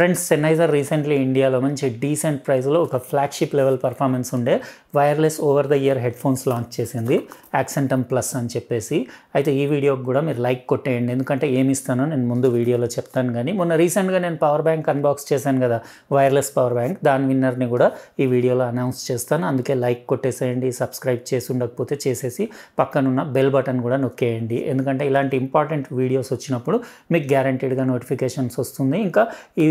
Friends, సెన్నైజర్ recently ఇండియాలో మంచి decent ప్రైస్లో ఒక ఫ్లాగ్షిప్ లెవెల్ పర్ఫార్మెన్స్ ఉండే wireless over the ear head phones launch చేసింది, యాక్సెంటమ్ ప్లస్ అని చెప్పేసి. అయితే ఈ వీడియోకి కూడా మీరు లైక్ కొట్టేయండి, ఎందుకంటే ఏమి ఇస్తానో నేను ముందు వీడియోలో చెప్తాను. కానీ మొన్న రీసెంట్గా నేను పవర్ బ్యాంక్ అన్బాక్స్ చేశాను కదా, వైర్లెస్ పవర్ బ్యాంక్, దాని విన్నర్ని కూడా ఈ వీడియోలో అనౌన్స్ చేస్తాను. అందుకే లైక్ కొట్టేసేయండి, సబ్స్క్రైబ్ చేసి ఉండకపోతే చేసేసి పక్కనున్న బెల్ బటన్ కూడా నొక్కేయండి, ఎందుకంటే ఇలాంటి ఇంపార్టెంట్ వీడియోస్ వచ్చినప్పుడు మీకు గ్యారంటీడ్గా నోటిఫికేషన్స్ వస్తుంది. ఇంకా ఈ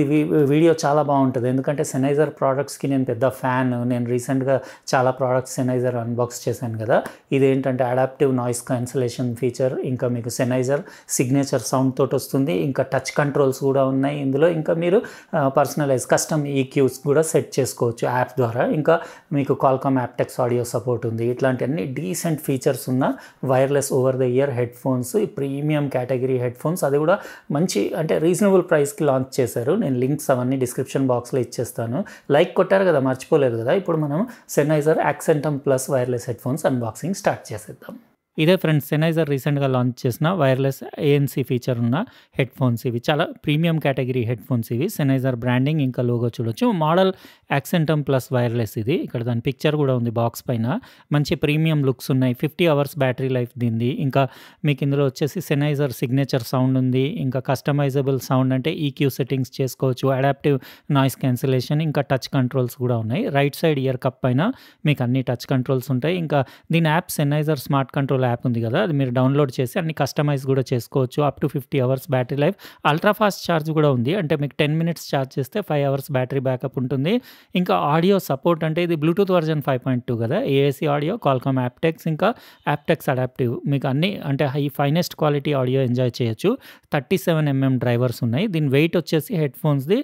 వీడియో చాలా బాగుంటుంది, ఎందుకంటే సెన్నైజర్ ప్రోడక్ట్స్కి నేను పెద్ద ఫ్యాన్. నేను రీసెంట్గా చాలా ప్రోడక్ట్స్ సెన్నైజర్ అన్బాక్స్ చేశాను కదా. ఇదేంటంటే అడాప్టివ్ నాయిస్ క్యాన్సిలేషన్ ఫీచర్, ఇంకా మీకు సెన్నైజర్ సిగ్నేచర్ సౌండ్ తోటి వస్తుంది, ఇంకా టచ్ కంట్రోల్స్ కూడా ఉన్నాయి ఇందులో. ఇంకా మీరు పర్సనలైజ్ కస్టమ్ ఈక్యూస్ కూడా సెట్ చేసుకోవచ్చు యాప్ ద్వారా. ఇంకా మీకు కాల్కామ్ యాప్టెక్స్ ఆడియో సపోర్ట్ ఉంది. ఇట్లాంటి అన్ని డీసెంట్ ఫీచర్స్ ఉన్న wireless over the ear head phones, premium category head phones, అది కూడా మంచి అంటే రీజనబుల్ ప్రైస్కి లాంచ్ చేశారు. నేను లింక్స్ అవన్నీ డిస్క్రిప్షన్ బాక్స్లో ఇచ్చేస్తాను. లైక్ కొట్టారు కదా, మర్చిపోలేదు కదా. ఇప్పుడు మనం Sennheiser Accentum plus wireless headphones unboxing start చేసేద్దాం. ఇదే ఫ్రెండ్స్, సెన్నైజర్ రీసెంట్గా లాంచ్ చేసిన వైర్లెస్ ANC ఫీచర్ ఉన్న హెడ్ ఫోన్స్. ఇవి చాలా ప్రీమియం కేటగిరీ హెడ్ ఫోన్స్. ఇవి సెన్నైజర్ బ్రాండింగ్ ఇంకా లోగో చూడొచ్చు. మోడల్ యాక్సెంటమ్ ప్లస్ వైర్లెస్ ఇది. ఇక్కడ దాని పిక్చర్ కూడా ఉంది బాక్స్ పైన. మంచి ప్రీమియం లుక్స్ ఉన్నాయి. 50 hours బ్యాటరీ లైఫ్ దీనిది. ఇంకా మీకు ఇందులో వచ్చేసి సెన్నైజర్ సిగ్నేచర్ సౌండ్ ఉంది. ఇంకా కస్టమైజబుల్ సౌండ్ అంటే EQ సెట్టింగ్స్ చేసుకోవచ్చు, అడాప్టివ్ నాయిస్ క్యాన్సిలేషన్, ఇంకా టచ్ కంట్రోల్స్ కూడా ఉన్నాయి. రైట్ సైడ్ ఇయర్ కప్ పైన మీకు అన్ని టచ్ కంట్రోల్స్ ఉంటాయి. ఇంకా దీని యాప్ సెన్నైజర్ స్మార్ట్ కంట్రోల్ యాప్ ఉంది కదా, అది మీరు డౌన్లోడ్ చేసి అన్ని కస్టమైజ్ కూడా చేసుకోవచ్చు. Up to 50 hours battery life. Ultra fast charge కూడా ఉంది, అంటే మీకు 10 minutes ఛార్జ్ చేస్తే 5 hours బ్యాటరీ బ్యాకప్ ఉంటుంది. ఇంకా ఆడియో సపోర్ట్ అంటే ఇది బ్లూటూత్ వర్జన్ 5.2 కదా, AAC ఆడియో, కాల్కామ్ యాప్టెక్స్, ఇంకా యాప్టెక్స్ అడాప్టివ్, మీకు అన్ని అంటే ఫైనెస్ట్ క్వాలిటీ ఆడియో ఎంజాయ్ చేయొచ్చు. 37mm డ్రైవర్స్ ఉన్నాయి. దీని వెయిట్ వచ్చేసి హెడ్ ఫోన్స్ది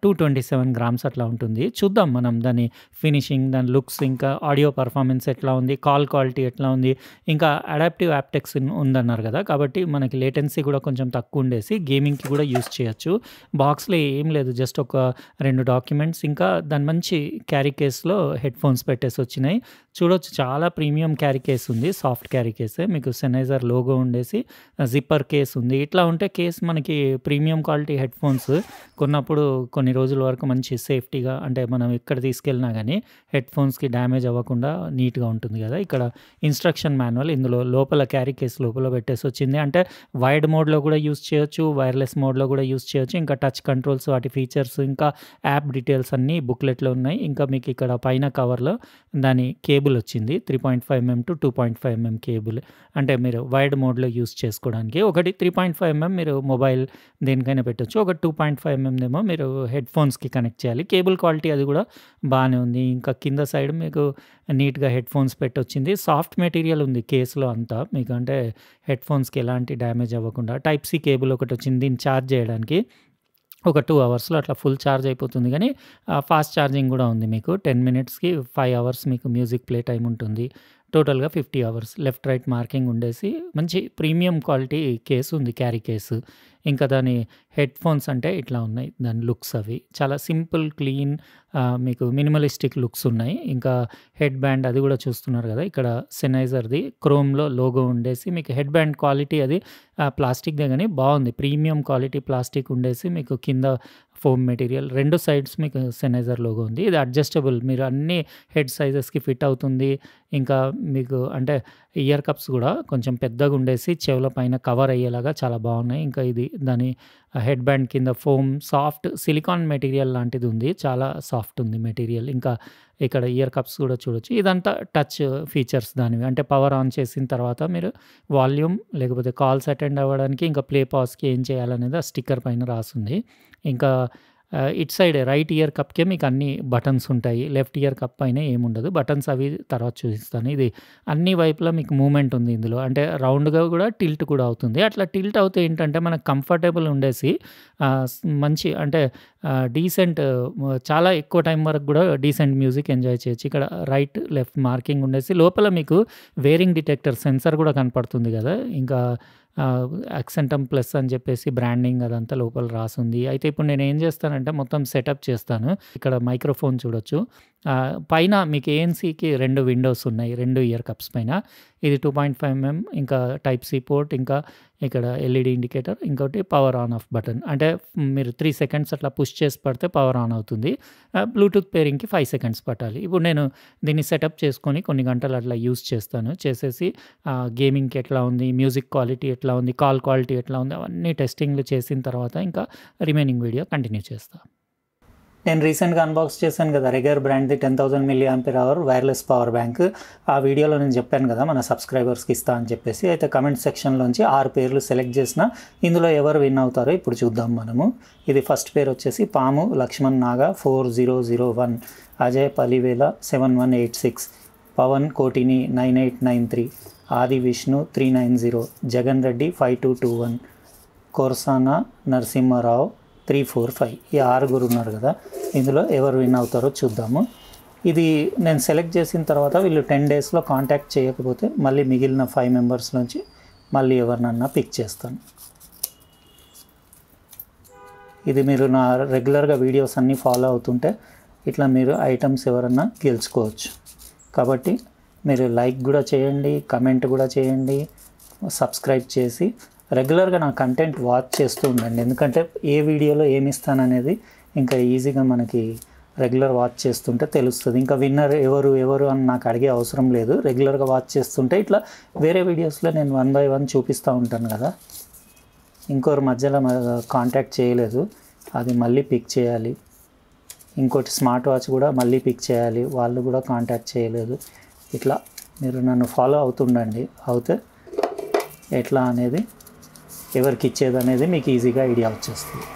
227 grams అట్లా ఉంటుంది. చూద్దాం మనం దాని ఫినిషింగ్, దాని లుక్స్, ఇంకా ఆడియో పర్ఫార్మెన్స్ ఎట్లా ఉంది, కాల్ క్వాలిటీ ఎట్లా ఉంది. ఇంకా అడాప్టివ్ యాప్టెక్స్ ఉందన్నారు కదా, కాబట్టి మనకి లేటెన్సీ కూడా కొంచెం తక్కువ ఉండేసి గేమింగ్కి కూడా యూస్ చేయొచ్చు. బాక్స్లో ఏం లేదు, జస్ట్ ఒక 2 డాక్యుమెంట్స్, ఇంకా దాని మంచి క్యారీ కేస్లో హెడ్ ఫోన్స్ పెట్టేసి వచ్చినాయి. చూడొచ్చు, చాలా ప్రీమియం క్యారీ కేస్ ఉంది, సాఫ్ట్ క్యారీ కేసే. మీకు సెన్నైజర్ లోగో ఉండేసి జిప్పర్ కేస్ ఉంది. ఇట్లా ఉంటే కేస్ మనకి ప్రీమియం క్వాలిటీ హెడ్ ఫోన్స్ కొన్నప్పుడు కొన్ని రోజుల వరకు మంచి సేఫ్టీగా, అంటే మనం ఎక్కడ తీసుకెళ్ళినా కానీ హెడ్ ఫోన్స్కి డ్యామేజ్ అవ్వకుండా నీట్గా ఉంటుంది కదా. ఇక్కడ ఇన్స్ట్రక్షన్ మాన్యువల్ ఇందులో లోపల క్యారీ కేస్ లోపల పెట్టేసి వచ్చింది. అంటే వైడ్ మోడ్లో కూడా యూస్ చేయొచ్చు, వైర్లెస్ మోడ్లో కూడా యూస్ చేయొచ్చు. ఇంకా టచ్ కంట్రోల్స్, వాటి ఫీచర్స్, ఇంకా యాప్ డీటెయిల్స్ అన్నీ బుక్లెట్లో ఉన్నాయి. ఇంకా మీకు ఇక్కడ పైన కవర్లో దాని కేబుల్ వచ్చింది, 3.5mm to 2.5mm కేబుల్, అంటే మీరు వైడ్ మోడ్లో యూస్ చేసుకోవడానికి. ఒకటి 3.5mm మీరు మొబైల్ దేనికైనా పెట్టొచ్చు, ఒక 2.5mm ఏమో మీరు హెడ్ ఫోన్స్కి కనెక్ట్ చేయాలి. కేబుల్ క్వాలిటీ అది కూడా బాగానే ఉంది. ఇంకా కింద సైడ్ మీకు నీట్గా హెడ్ ఫోన్స్ పెట్టొచ్చింది. సాఫ్ట్ మెటీరియల్ ఉంది కేసులో అంతా, మీకు అంటే హెడ్ ఫోన్స్కి ఎలాంటి డ్యామేజ్ అవ్వకుండా. Type-C కేబుల్ ఒకటి వచ్చింది దీన్ని ఛార్జ్ చేయడానికి. ఒక 2 hours అట్లా ఫుల్ ఛార్జ్ అయిపోతుంది. కానీ ఫాస్ట్ ఛార్జింగ్ కూడా ఉంది. మీకు 10 minutesకి 5 hours మీకు మ్యూజిక్ ప్లే టైం ఉంటుంది. టోటల్గా 50 hours. లెఫ్ట్ రైట్ మార్కింగ్ ఉండేసి మంచి ప్రీమియం క్వాలిటీ కేసు ఉంది, క్యారీ కేసు. ఇంకా దాని హెడ్ ఫోన్స్ అంటే ఇట్లా ఉన్నాయి, దాని లుక్స్ అవి చాలా సింపుల్, క్లీన్, మీకు మినిమలిస్టిక్ లుక్స్ ఉన్నాయి. ఇంకా హెడ్ బ్యాండ్ అది కూడా చూస్తున్నారు కదా, ఇక్కడ సెన్నైజర్ది క్రోమ్లో లోగో ఉండేసి మీకు హెడ్ బ్యాండ్ క్వాలిటీ అది ప్లాస్టిక్దే కానీ బాగుంది, ప్రీమియం క్వాలిటీ ప్లాస్టిక్ ఉండేసి మీకు కింద ఫోమ్ మెటీరియల్. 2 sides మీకు సెన్నైజర్ లోగో ఉంది. ఇది అడ్జస్టబుల్, మీరు అన్ని హెడ్ సైజెస్కి ఫిట్ అవుతుంది. ఇంకా మీకు అంటే ఇయర్ కప్స్ కూడా కొంచెం పెద్దగా ఉండేసి చెవుల పైన కవర్ అయ్యేలాగా చాలా బాగున్నాయి. ఇంకా ఇది దాని హెడ్ బ్యాండ్ కింద ఫోమ్ సాఫ్ట్ సిలికాన్ మెటీరియల్ లాంటిది ఉంది, చాలా సాఫ్ట్ ఉంది మెటీరియల్. ఇంకా ఇక్కడ ఇయర్ కప్స్ కూడా చూడొచ్చు. ఇదంతా టచ్ ఫీచర్స్ దానివి, అంటే పవర్ ఆన్ చేసిన తర్వాత మీరు వాల్యూమ్ లేకపోతే కాల్స్ అటెండ్ అవ్వడానికి, ఇంకా ప్లే పాస్కి ఏం చేయాలనేది ఆ స్టిక్కర్ పైన రాసుంది. ఇంకా ఇటు సైడ్ రైట్ ఇయర్ కప్కే మీకు అన్ని బటన్స్ ఉంటాయి, లెఫ్ట్ ఇయర్ కప్ పైన ఏముండదు. బటన్స్ అవి తర్వాత చూపిస్తాను. ఇది అన్ని వైపులా మీకు మూమెంట్ ఉంది ఇందులో, అంటే రౌండ్గా కూడా టిల్ట్ కూడా అవుతుంది. అట్లా టిల్ట్ అవుతే ఏంటంటే మనకు కంఫర్టబుల్ ఉండేసి మంచి అంటే డీసెంట్, చాలా ఎక్కువ టైం వరకు కూడా డీసెంట్ మ్యూజిక్ ఎంజాయ్ చేయొచ్చు. ఇక్కడ రైట్ లెఫ్ట్ మార్కింగ్ ఉండేసి లోపల మీకు వేరింగ్ డిటెక్టర్ సెన్సర్ కూడా కనపడుతుంది కదా. ఇంకా యాక్సెంటమ్ ప్లస్ అని చెప్పేసి బ్రాండింగ్ అదంతా లోపల రాసుంది. అయితే ఇప్పుడు నేను ఏం చేస్తానంటే మొత్తం సెటప్ చేస్తాను. ఇక్కడ మైక్రోఫోన్ చూడొచ్చు, పైన మీకు ఏఎన్సీకి 2 విండోస్ ఉన్నాయి. 2 ఇయర్ కప్స్ పైన. ఇది 2.5 ఇంకా టైప్ సి పోర్ట్, ఇంకా ఇక్కడ ఎల్ఈడీ ఇండికేటర్, ఇంకోటి పవర్ ఆన్ ఆఫ్ బటన్. అంటే మీరు 3 సెకండ్స్ అట్లా పుష్ చేసి పడితే పవర్ ఆన్ అవుతుంది. బ్లూటూత్ పేరింగ్‌కి 5 సెకండ్స్ పట్టాలి. ఇప్పుడు నేను దీన్ని సెటప్ చేసుకొని కొన్ని గంటలు అట్లా యూజ్ చేస్తాను. చేసేసి గేమింగ్‌కి ఎట్లా ఉంది, మ్యూజిక్ క్వాలిటీ ఎట్లా ఉంది, కాల్ క్వాలిటీ ఎట్లా ఉంది, అవన్నీ టెస్టింగ్‌లు చేసిన తర్వాత ఇంకా రిమైనింగ్ వీడియో కంటిన్యూ చేస్తా. నేను రీసెంట్గా అన్బాక్స్ చేశాను కదా రెగర్ బ్రాండ్ది 10,000 mAh వైర్లెస్ పవర్ బ్యాంక్. ఆ వీడియోలో నేను చెప్పాను కదా మన సబ్స్క్రైబర్స్కి ఇస్తా అని చెప్పేసి. అయితే కమెంట్ సెక్షన్లోంచి 6 పేర్లు సెలెక్ట్ చేసిన. ఇందులో ఎవరు విన్ అవుతారో ఇప్పుడు చూద్దాం మనము. ఇది ఫస్ట్ పేరు వచ్చేసి పాము లక్ష్మణ్ నాగా 4001, అజయ్ పలివేల 7186, పవన్ కోటిని 9893, ఆది విష్ణు 390, జగన్ రెడ్డి 5221, కోర్సానా నరసింహారావు 345. ఈ 6 ఉన్నారు కదా, ఇందులో ఎవరు విన్ అవుతారో చూద్దాము. ఇది నేను సెలెక్ట్ చేసిన తర్వాత వీళ్ళు 10 డేస్లో కాంటాక్ట్ చేయకపోతే మళ్ళీ మిగిలిన 5 మెంబర్స్ నుంచి మళ్ళీ ఎవరినన్నా పిక్ చేస్తాను. ఇది మీరు నా రెగ్యులర్గా వీడియోస్ అన్నీ ఫాలో అవుతుంటే ఇట్లా మీరు ఐటమ్స్ ఎవరన్నా గెలుచుకోవచ్చు. కాబట్టి మీరు లైక్ కూడా చేయండి, కమెంట్ కూడా చేయండి, సబ్స్క్రైబ్ చేసి రెగ్యులర్గా నా కంటెంట్ వాచ్ చేస్తూ ఉండండి. ఎందుకంటే ఏ వీడియోలో ఏమి ఇస్తాననేది ఇంకా ఈజీగా మనకి రెగ్యులర్ వాచ్ చేస్తుంటే తెలుస్తుంది. ఇంకా విన్నర్ ఎవరు అని నాకు అడిగే అవసరం లేదు. రెగ్యులర్గా వాచ్ చేస్తుంటే ఇట్లా వేరే వీడియోస్లో నేను 1 by 1 చూపిస్తూ ఉంటాను కదా. ఇంకోరు మధ్యలో కాంటాక్ట్ చేయలేదు, అది మళ్ళీ పిక్ చేయాలి. ఇంకోటి స్మార్ట్ వాచ్ కూడా మళ్ళీ పిక్ చేయాలి, వాళ్ళు కూడా కాంటాక్ట్ చేయలేదు. ఇట్లా మీరు నన్ను ఫాలో అవుతుండండి. అవుతే ఎట్లా అనేది, ఎవరికి ఇచ్చేది అనేది మీకు ఈజీగా ఐడియా వచ్చేస్తుంది.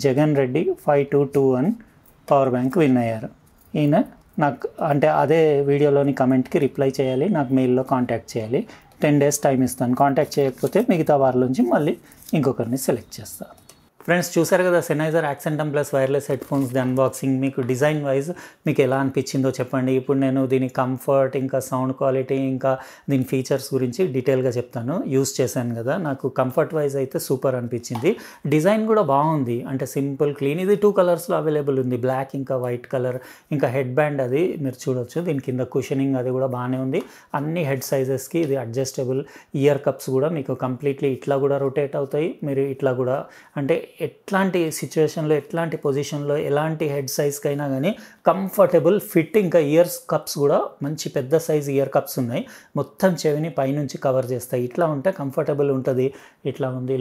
Jagan Reddy 5221 power bank win అయ్యారు. ఈయన నాకు అంటే అదే వీడియోలోని కమెంట్కి రిప్లై చేయాలి, నాకు మెయిల్లో కాంటాక్ట్ చేయాలి. 10 డేస్ టైం ఇస్తాను. కాంటాక్ట్ చేయకపోతే మిగతా వారి నుంచి మళ్ళీ ఇంకొకరిని సెలెక్ట్ చేస్తాను. ఫ్రెండ్స్ చూసారు కదా సెన్నైజర్ Accentum plus wireless head ఫోన్స్ది unboxing. మీకు డిజైన్ వైజ్ మీకు ఎలా అనిపించిందో చెప్పండి. ఇప్పుడు నేను దీని కంఫర్ట్, ఇంకా సౌండ్ క్వాలిటీ, ఇంకా దీని ఫీచర్స్ గురించి డీటెయిల్గా చెప్తాను. యూస్ చేశాను కదా, నాకు కంఫర్ట్ వైజ్ అయితే సూపర్ అనిపించింది. డిజైన్ కూడా బాగుంది, అంటే సింపుల్ క్లీన్. ఇది 2 కలర్స్లో అవైలబుల్ ఉంది, బ్లాక్ ఇంకా వైట్ కలర్. ఇంకా హెడ్ బ్యాండ్ అది మీరు చూడొచ్చు, దీని కింద కుషనింగ్ అది కూడా బాగానే ఉంది. అన్ని హెడ్ సైజెస్కి ఇది అడ్జస్టబుల్. ఇయర్ కప్స్ కూడా మీకు కంప్లీట్లీ ఇట్లా కూడా రొటేట్ అవుతాయి, మీరు ఇట్లా కూడా, అంటే ఎట్లాంటి సిచ్యువేషన్లో, ఎట్లాంటి పొజిషన్లో, ఎలాంటి హెడ్ సైజ్కైనా కానీ కంఫర్టబుల్ ఫిట్. ఇంకా ఇయర్స్ కప్స్ కూడా మంచి పెద్ద సైజ్ ఇయర్ కప్స్ ఉన్నాయి, మొత్తం చెవిని పైనుంచి కవర్ చేస్తాయి. ఇట్లా ఉంటే కంఫర్టబుల్ ఉంటుంది. ఇట్లా ఉంది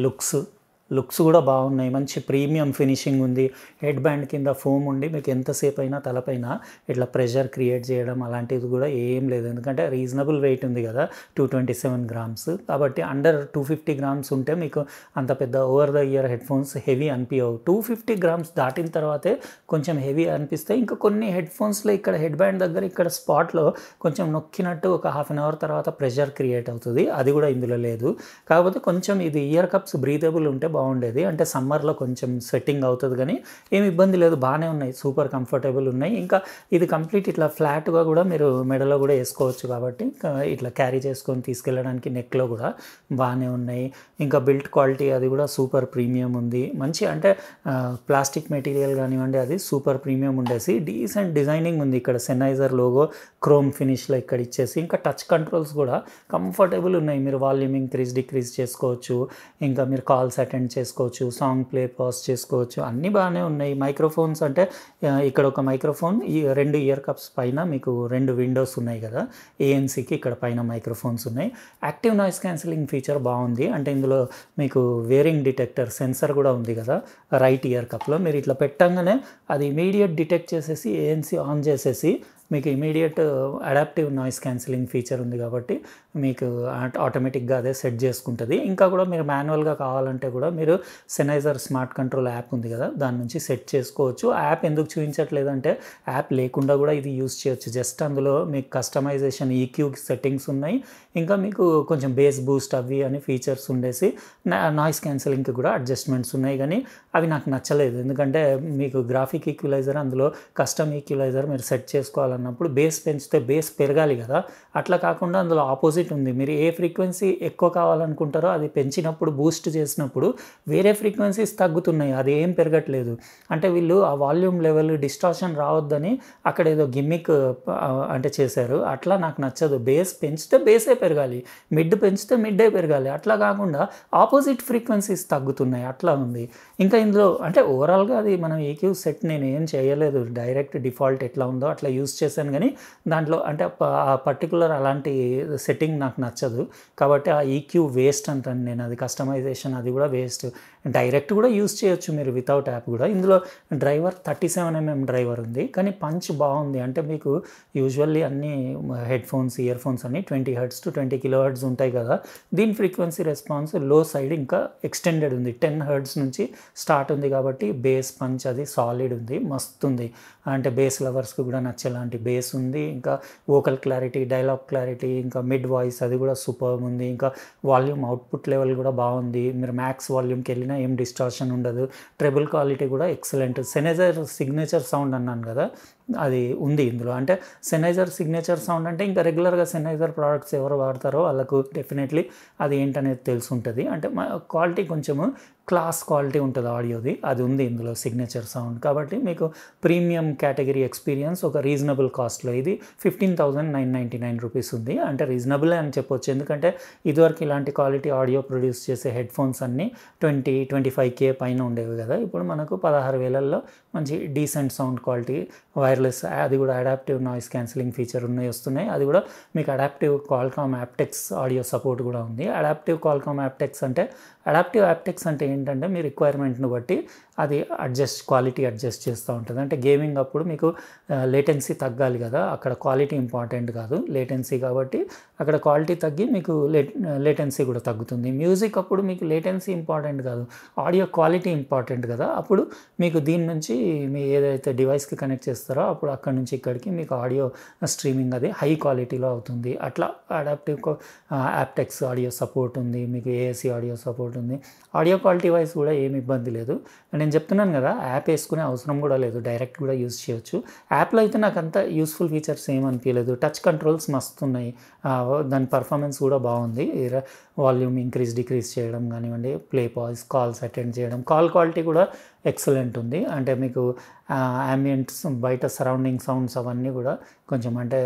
లుక్స్ కూడా బాగున్నాయి, మంచి ప్రీమియం ఫినిషింగ్ ఉంది. హెడ్ బ్యాండ్ కింద ఫోమ్ ఉండి మీకు ఎంతసేపు అయినా తలపైన ఇట్లా ప్రెషర్ క్రియేట్ చేయడం అలాంటిది కూడా ఏం లేదు. ఎందుకంటే రీజనబుల్ వెయిట్ ఉంది కదా, 227 grams. కాబట్టి అండర్ 250 grams ఉంటే మీకు అంత పెద్ద over the ear head phones heavy అనిపించవు. 250 grams దాటిన తర్వాతే కొంచెం హెవీ అనిపిస్తాయి. ఇంకా కొన్ని హెడ్ ఫోన్స్లో ఇక్కడ హెడ్ బ్యాండ్ దగ్గర ఇక్కడ స్పాట్లో కొంచెం నొక్కినట్టు ఒక హాఫ్ అన్ అవర్ తర్వాత ప్రెషర్ క్రియేట్ అవుతుంది, అది కూడా ఇందులో లేదు. కాకపోతే కొంచెం ఇది ఇయర్ కప్స్ బ్రీతబుల్ ఉంటే బాగుండేది. అంటే సమ్మర్లో కొంచెం స్వెట్టింగ్ అవుతుంది, కానీ ఏమి ఇబ్బంది లేదు, బాగానే ఉన్నాయి, సూపర్ కంఫర్టబుల్ ఉన్నాయి. ఇంకా ఇది కంప్లీట్ ఇట్లా ఫ్లాట్గా కూడా మీరు మెడలో కూడా వేసుకోవచ్చు, కాబట్టి ఇట్లా క్యారీ చేసుకొని తీసుకెళ్ళడానికి నెక్లో కూడా బాగానే ఉన్నాయి. ఇంకా బిల్ట్ క్వాలిటీ అది కూడా సూపర్ ప్రీమియం ఉంది, మంచి అంటే ప్లాస్టిక్ మెటీరియల్ కానివ్వండి అది సూపర్ ప్రీమియం ఉండేసి. డీసెంట్ డిజైనింగ్ ఉంది. ఇక్కడ సెన్నైజర్ లోగో క్రోమ్ ఫినిష్లో ఇక్కడ ఇచ్చేసి, ఇంకా టచ్ కంట్రోల్స్ కూడా కంఫర్టబుల్ ఉన్నాయి. మీరు వాల్యూమ్ ఇంక్రీజ్ డిక్రీజ్ చేసుకోవచ్చు, ఇంకా మీరు కాల్స్ అటెండ్ చేసుకోవచ్చు, సాంగ్ ప్లే పాజ్ చేసుకోవచ్చు, అన్నీ బాగానే ఉన్నాయి. మైక్రోఫోన్స్ అంటే ఇక్కడ ఒక మైక్రోఫోన్, ఈ 2 ఇయర్ కప్స్ పైన మీకు 2 విండోస్ ఉన్నాయి కదా ఏఎన్సీకి, ఇక్కడ పైన మైక్రోఫోన్స్ ఉన్నాయి. యాక్టివ్ నాయిస్ క్యాన్సిలింగ్ ఫీచర్ బాగుంది. అంటే ఇందులో మీకు వేరింగ్ డిటెక్టర్ సెన్సర్ కూడా ఉంది కదా రైట్ ఇయర్ కప్లో. మీరు ఇట్లా పెట్టంగానే అది ఇమీడియట్ డిటెక్ట్ చేసేసి ఏఎన్సీ ఆన్ చేసేసి మీకు immediate adaptive noise cancelling feature ఉంది కాబట్టి మీకు ఆటోమేటిక్గా అదే సెట్ చేసుకుంటుంది. ఇంకా కూడా మీరు మాన్యువల్గా కావాలంటే కూడా మీరు సెనైజర్ స్మార్ట్ కంట్రోల్ యాప్ ఉంది కదా, దాని నుంచి సెట్ చేసుకోవచ్చు. ఆ యాప్ ఎందుకు చూపించట్లేదంటే యాప్ లేకుండా కూడా ఇది యూస్ చేయొచ్చు. జస్ట్ అందులో మీకు కస్టమైజేషన్ ఈక్యూ సెట్టింగ్స్ ఉన్నాయి, ఇంకా మీకు కొంచెం బేస్ బూస్ట్ అవి అని ఫీచర్స్ ఉండేసి నాయిస్ క్యాన్సిలింగ్కి కూడా అడ్జస్ట్మెంట్స్ ఉన్నాయి. కానీ అవి నాకు నచ్చలేదు, ఎందుకంటే మీకు గ్రాఫిక్ ఈక్వలైజర్ అందులో కస్టమ్ ఈక్వలైజర్ మీరు సెట్ చేసుకోవాలన్నప్పుడు బేస్ పెంచితే బేస్ పెరగాలి కదా, అట్లా కాకుండా అందులో ఆపోజిట్ ఉంది. మీరు ఏ ఫ్రీక్వెన్సీ ఎక్కువ కావాలనుకుంటారో అది పెంచినప్పుడు బూస్ట్ చేసినప్పుడు వేరే ఫ్రీక్వెన్సీస్ తగ్గుతున్నాయి, అది ఏం పెరగట్లేదు. అంటే వీళ్ళు ఆ వాల్యూమ్ లెవెల్ డిస్టార్షన్ రావద్దని అక్కడ ఏదో గిమ్మిక్ అంటే చేశారు. అట్లా నాకు నచ్చదు. బేస్ పెంచితే బేసే పెరగాలి, మిడ్ పెంచితే మిడ్డే పెరగాలి, అట్లా కాకుండా ఆపోజిట్ ఫ్రీక్వెన్సీస్ తగ్గుతున్నాయి, అట్లా ఉంది. ఇంకా ఇందులో అంటే ఓవరాల్గా అది మనం ఈక్యూ సెట్ నేను ఏం చేయలేదు, డైరెక్ట్ డిఫాల్ట్ ఎట్లా ఉందో అట్లా యూస్ చేశాను. కానీ దాంట్లో అంటే ఆ పర్టికులర్ అలాంటి సెట్టింగ్ నాకు నచ్చదు కాబట్టి ఆ ఈక్యూ వేస్ట్ అంటాను నేను. అది కస్టమైజేషన్ అది కూడా వేస్ట్. డైరెక్ట్ కూడా యూస్ చేయొచ్చు మీరు వితౌట్ యాప్ కూడా. ఇందులో డ్రైవర్ 37mm డ్రైవర్ ఉంది, కానీ పంచ్ బాగుంది. అంటే మీకు యూజువల్లీ అన్ని హెడ్ ఫోన్స్ ఇయర్ ఫోన్స్ అన్ని 20 Hz to 20 kHz ఉంటాయి కదా, దీని ఫ్రీక్వెన్సీ రెస్పాన్స్ లో సైడ్ ఇంకా ఎక్స్టెండెడ్ ఉంది, 10 Hz నుంచి స్టార్ట్ ఉంది కాబట్టి బేస్ పంచ్ అది సాలిడ్ ఉంది, మస్తు ఉంది. అంటే బేస్ లవర్స్కి కూడా నచ్చేలాంటి బేస్ ఉంది. ఇంకా వోకల్ క్లారిటీ, డైలాగ్ క్లారిటీ, ఇంకా మిడ్ వాయిస్ అది కూడా సూపర్ ఉంది. ఇంకా వాల్యూమ్ అవుట్పుట్ లెవెల్ కూడా బాగుంది. మీరు మ్యాక్స్ వాల్యూమ్కి వెళ్ళినా ఏం డిస్టార్షన్ ఉండదు. ట్రెబుల్ క్వాలిటీ కూడా ఎక్సలెంట్. సెనైజర్ సిగ్నేచర్ సౌండ్ అన్నాను కదా, అది ఉంది ఇందులో. అంటే సెనైజర్ సిగ్నేచర్ సౌండ్ అంటే ఇంకా రెగ్యులర్గా సెనైజర్ ప్రోడక్ట్స్ ఎవరు వాడతారో వాళ్ళకు డెఫినెట్లీ అది ఏంటనేది తెలిసి ఉంటుంది. అంటే క్వాలిటీ కొంచెము క్లాస్ క్వాలిటీ ఉంటుంది ఆడియోది, అది ఉంది ఇందులో సిగ్నేచర్ సౌండ్. కాబట్టి మీకు ప్రీమియం కేటగిరీ ఎక్స్పీరియన్స్ ఒక రీజనబుల్ కాస్ట్లో ఇది 15,999 రూపీస్ ఉంది. అంటే రీజనబులే అని చెప్పొచ్చు, ఎందుకంటే ఇదివరకు ఇలాంటి క్వాలిటీ ఆడియో ప్రొడ్యూస్ చేసే హెడ్ ఫోన్స్ అన్నీ 20-25K పైన ఉండేవి కదా, ఇప్పుడు మనకు 16,000లో మంచి డీసెంట్ సౌండ్ క్వాలిటీ వైర్లెస్, అది కూడా అడాప్టివ్ నాయిస్ క్యాన్సిలింగ్ ఫీచర్ వస్తున్నాయి. అది కూడా మీకు adaptive Qualcomm aptX audio support కూడా ఉంది. అడాప్టివ్ క్వాల్కామ్ యాప్టెక్స్ అంటే అడాప్టివ్ యాప్టెక్స్ అంటే ఏంటంటే మీ రిక్వైర్మెంట్ను బట్టి అది క్వాలిటీ అడ్జస్ట్ చేస్తూ ఉంటుంది. అంటే గేమింగ్ అప్పుడు మీకు లేటెన్సీ తగ్గాలి కదా, అక్కడ క్వాలిటీ ఇంపార్టెంట్ కాదు లేటెన్సీ, కాబట్టి అక్కడ క్వాలిటీ తగ్గి మీకు లేటెన్సీ కూడా తగ్గుతుంది. మ్యూజిక్ అప్పుడు మీకు లేటెన్సీ ఇంపార్టెంట్ కాదు, ఆడియో క్వాలిటీ ఇంపార్టెంట్ కదా, అప్పుడు మీకు దీని నుంచి మీ ఏదైతే డివైస్కి కనెక్ట్ చేస్తారో అప్పుడు అక్కడ నుంచి ఇక్కడికి మీకు ఆడియో స్ట్రీమింగ్ అది హై క్వాలిటీలో అవుతుంది. అట్లా అడాప్టివ్ యాప్టెక్స్ ఆడియో సపోర్ట్ ఉంది, మీకు ఏఎస్సీ ఆడియో సపోర్ట్ ఉంది. ఆడియో క్వాలిటీ వైజ్ కూడా ఏమి ఇబ్బంది లేదు. నేను చెప్తున్నాను కదా, యాప్ వేసుకునే అవసరం కూడా లేదు, డైరెక్ట్ కూడా యూజ్ చేయొచ్చు. యాప్లో అయితే నాకు అంత యూస్ఫుల్ ఫీచర్స్ ఏమనిపించలేదు. టచ్ కంట్రోల్స్ మస్తు ఉన్నాయి, దాని పర్ఫార్మెన్స్ కూడా బాగుంది. వాల్యూమ్ ఇంక్రీజ్ డిక్రీజ్ చేయడం కానివ్వండి, ప్లే పాజ్, కాల్స్ అటెండ్ చేయడం, కాల్ క్వాలిటీ కూడా ఎక్సలెంట్ ఉంది. అంటే మీకు యాంబియంట్స్ బయట సరౌండింగ్ సౌండ్స్ అవన్నీ కూడా కొంచెం అంటే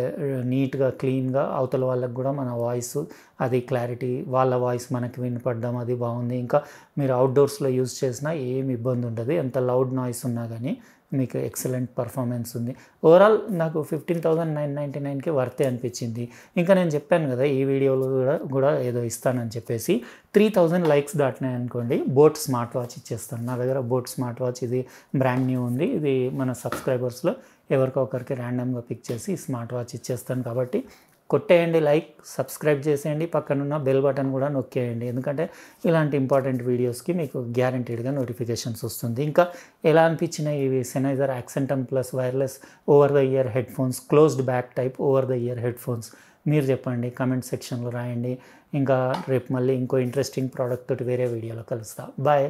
నీట్గా క్లీన్గా అవతల వాళ్ళకి కూడా మన వాయిస్ అది క్లారిటీ, వాళ్ళ వాయిస్ మనకి వినపడడం అది బాగుంది. ఇంకా మీరు అవుట్డోర్స్లో యూజ్ చేసినా ఏమి ఇబ్బంది ఉండదు, ఎంత లౌడ్ నాయిస్ ఉన్నా కానీ మీకు ఎక్సలెంట్ పర్ఫార్మెన్స్ ఉంది. ఓవరాల్ నాకు 15,999కి వర్తే అనిపించింది. ఇంకా నేను చెప్పాను కదా ఈ వీడియోలో కూడా ఏదో ఇస్తానని చెప్పేసి 3,000 లైక్స్ దాటినాయి అనుకోండి, బోట్ స్మార్ట్ వాచ్ ఇచ్చేస్తాను. నా దగ్గర బోట్ స్మార్ట్ వాచ్ ఇది బ్రాండ్ న్యూ ఉంది, ఇది మన సబ్స్క్రైబర్స్లో ఎవరికో ఒకరికి ర్యాండమ్గా పిక్ చేసి స్మార్ట్ వాచ్ ఇచ్చేస్తాను. కాబట్టి కొట్టేయండి, లైక్, సబ్స్క్రైబ్ చేసేయండి, పక్కనున్న బెల్ బటన్ కూడా నొక్కేయండి, ఎందుకంటే ఇలాంటి ఇంపార్టెంట్ వీడియోస్కి మీకు గ్యారంటీడ్గా నోటిఫికేషన్స్ వస్తుంది. ఇంకా ఎలా అనిపించినాయి ఇవి Sennheiser Accentum plus wireless over the ear headphones, closed back type over the ear headphones మీరు చెప్పండి, కమెంట్ సెక్షన్లో రాయండి. ఇంకా రేపు మళ్ళీ ఇంకో ఇంట్రెస్టింగ్ ప్రోడక్ట్ తోటి వేరే వీడియోలో కలుస్తా. బాయ్.